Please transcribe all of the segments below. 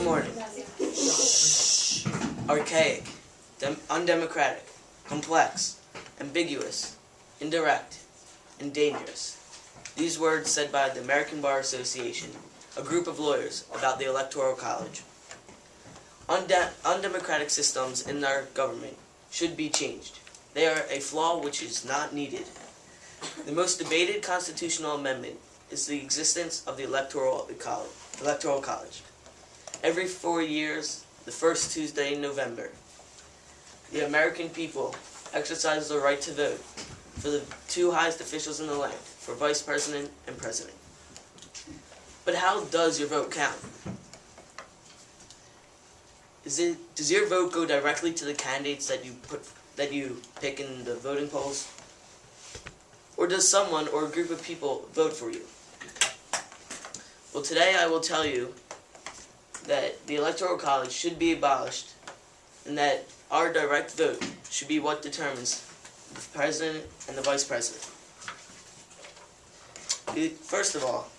morning. Archaic, undemocratic, complex, ambiguous, indirect, and dangerous. These words said by the American Bar Association, a group of lawyers, about the Electoral College. Undemocratic systems in our government should be changed. They are a flaw which is not needed. The most debated constitutional amendment is the existence of the Electoral College. Every 4 years, the first Tuesday in November, the American people exercise the right to vote for the two highest officials in the land, for Vice President and President. But how does your vote count? Does your vote go directly to the candidates that you pick in the voting polls? Or does someone or a group of people vote for you? Well, today I will tell you that the Electoral College should be abolished and that our direct vote should be what determines the President and the Vice President. First of all,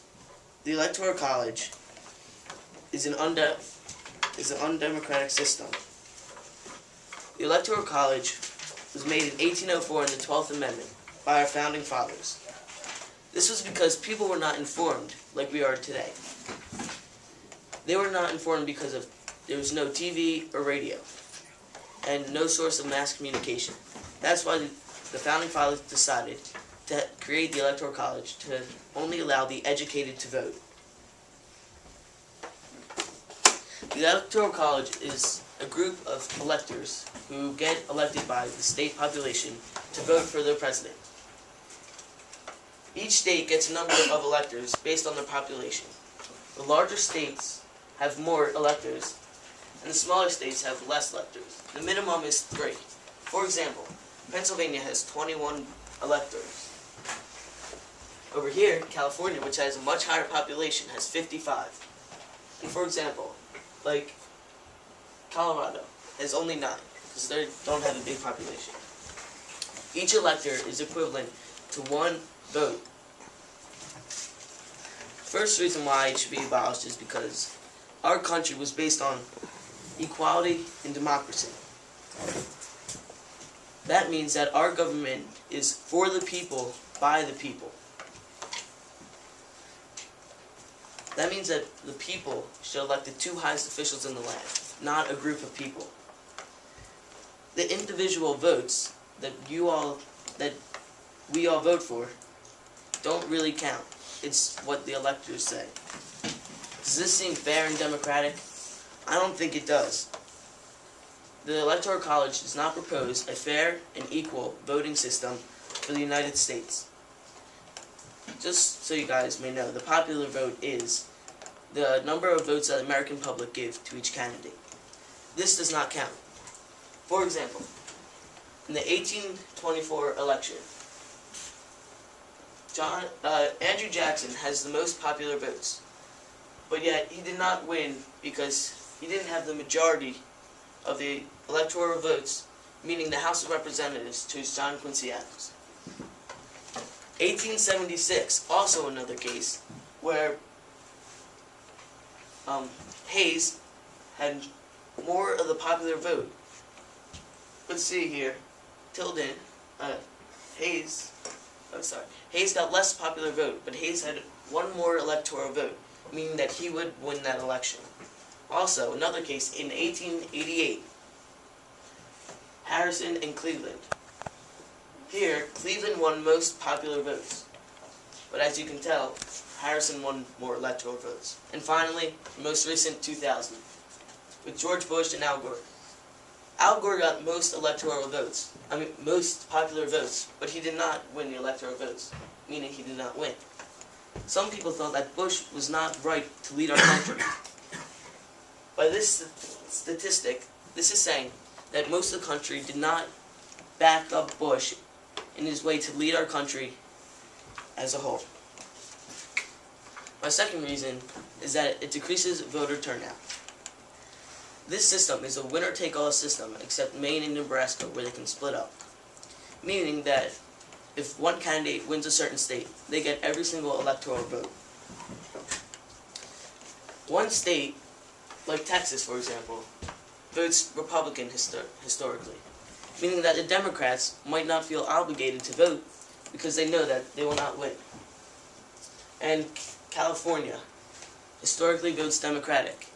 the Electoral College is an undemocratic system. The Electoral College was made in 1804 in the 12th Amendment by our founding fathers. This was because people were not informed like we are today. They were not informed because there was no TV or radio and no source of mass communication. That's why the founding fathers decided to create the Electoral College to only allow the educated to vote. The Electoral College is a group of electors who get elected by the state population to vote for their president. Each state gets a number of electors based on their population. The larger states have more electors, and the smaller states have less electors. The minimum is 3. For example, Pennsylvania has 21 electors. Over here, California, which has a much higher population, has 55. And for example, like Colorado has only 9, because they don't have a big population. Each elector is equivalent to 1 vote. First reason why it should be abolished is because our country was based on equality and democracy. That means that our government is for the people, by the people. That means that the people should elect the 2 highest officials in the land, not a group of people. The individual votes that we all vote for don't really count. It's what the electors say. Does this seem fair and democratic? I don't think it does. The Electoral College does not propose a fair and equal voting system for the United States. Just so you guys may know, the popular vote is the number of votes that the American public give to each candidate. This does not count. For example, in the 1824 election, Andrew Jackson has the most popular votes, but yet he did not win because he didn't have the majority of the electoral votes, meaning the House of Representatives chose John Quincy Adams. 1876, also another case, where Hayes had more of the popular vote. Let's see here, Hayes got less popular vote, but Hayes had 1 more electoral vote, meaning that he would win that election. Also, another case, in 1888, Harrison and Cleveland. Here, Cleveland won most popular votes, but as you can tell, Harrison won more electoral votes. And finally, the most recent 2000, with George Bush and Al Gore. Al Gore got most popular votes, but he did not win the electoral votes, meaning he did not win. Some people thought that Bush was not right to lead our country. By this statistic, this is saying that most of the country did not back up Bush in his way to lead our country as a whole. My second reason is that it decreases voter turnout. This system is a winner-take-all system, except Maine and Nebraska, where they can split up. Meaning that if one candidate wins a certain state, they get every single electoral vote. One state like Texas, for example, votes Republican historically, meaning that the Democrats might not feel obligated to vote because they know that they will not win. And California historically votes Democratic.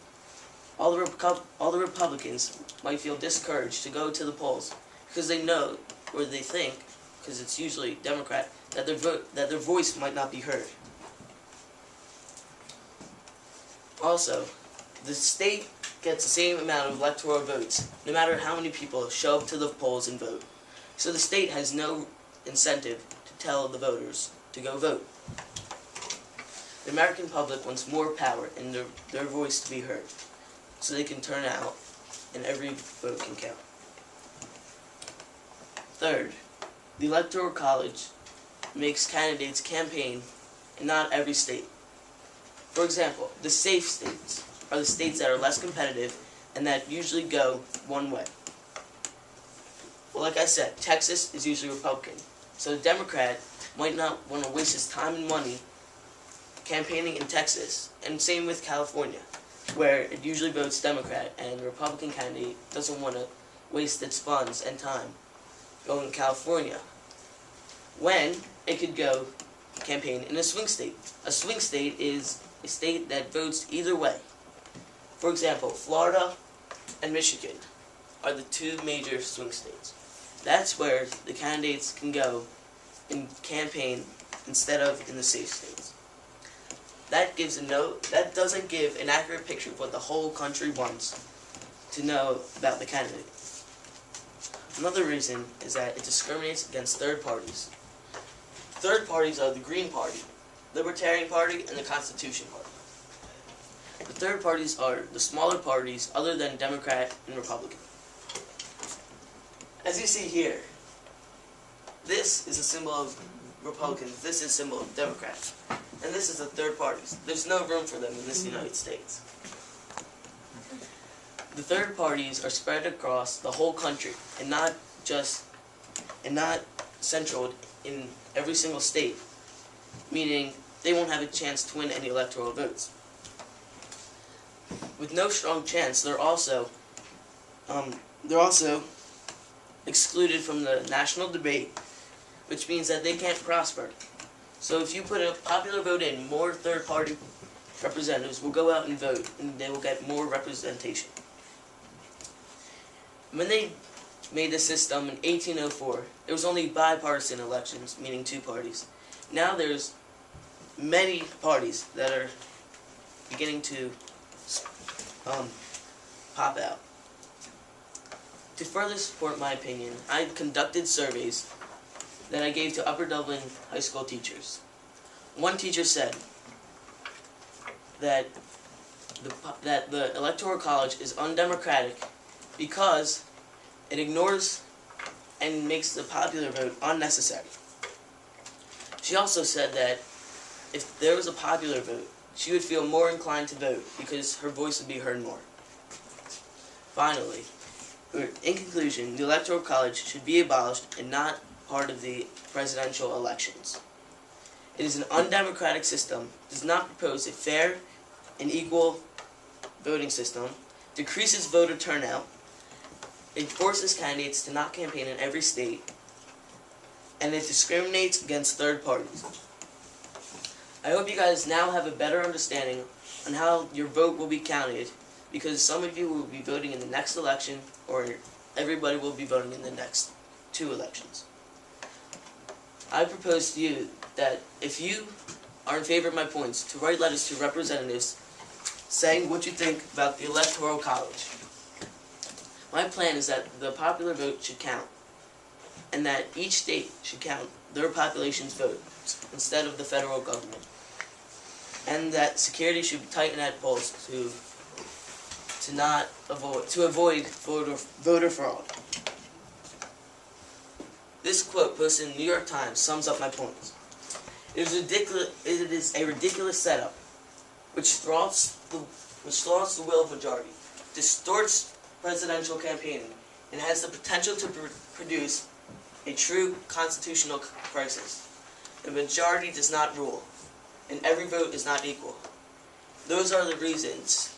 All the Republicans might feel discouraged to go to the polls because they know, or they think, because it's usually Democrat, that their voice might not be heard. Also, the state gets the same amount of electoral votes, no matter how many people show up to the polls and vote. So the state has no incentive to tell the voters to go vote. The American public wants more power and their voice to be heard, so they can turn out and every vote can count. Third, the Electoral College makes candidates campaign in not every state. For example, the safe states are the states that are less competitive and that usually go one way. Well, like I said, Texas is usually Republican, so the Democrat might not want to waste his time and money campaigning in Texas, and same with California, where it usually votes Democrat and the Republican candidate doesn't want to waste its funds and time going to California, when it could go campaign in a swing state. A swing state is a state that votes either way. For example, Florida and Michigan are the two major swing states. That's where the candidates can go and campaign instead of in the safe states. That doesn't give an accurate picture of what the whole country wants to know about the candidate. Another reason is that it discriminates against third parties. Third parties are the Green Party, Libertarian Party, and the Constitution Party. The third parties are the smaller parties other than Democrat and Republican. As you see here, this is a symbol of Republicans, this is a symbol of Democrats, and this is the third parties. There's no room for them in this United States. The third parties are spread across the whole country and not central in every single state, meaning they won't have a chance to win any electoral votes. With no strong chance, they're also excluded from the national debate, which means that they can't prosper. So if you put a popular vote in, more third-party representatives will go out and vote, and they will get more representation. When they made the system in 1804, there was only bipartisan elections, meaning two parties. Now there's many parties that are beginning to pop out. To further support my opinion, I conducted surveys that I gave to Upper Dublin high school teachers. One teacher said that the Electoral College is undemocratic because it ignores and makes the popular vote unnecessary. She also said that if there was a popular vote, she would feel more inclined to vote because her voice would be heard more. Finally, in conclusion, the Electoral College should be abolished and not part of the presidential elections. It is an undemocratic system, does not propose a fair and equal voting system, decreases voter turnout, it forces candidates to not campaign in every state, and it discriminates against third parties. I hope you guys now have a better understanding on how your vote will be counted, because some of you will be voting in the next election, or everybody will be voting in the next two elections. I propose to you that if you are in favor of my points, to write letters to representatives saying what you think about the Electoral College. My plan is that the popular vote should count, and that each state should count their population's votes instead of the federal government, and that security should be tightened at polls to avoid voter fraud. This quote posted in the New York Times sums up my points. It is a ridiculous setup which thwarts the will of majority, distorts presidential campaigning, and has the potential to produce a true constitutional crisis. The majority does not rule, and every vote is not equal. Those are the reasons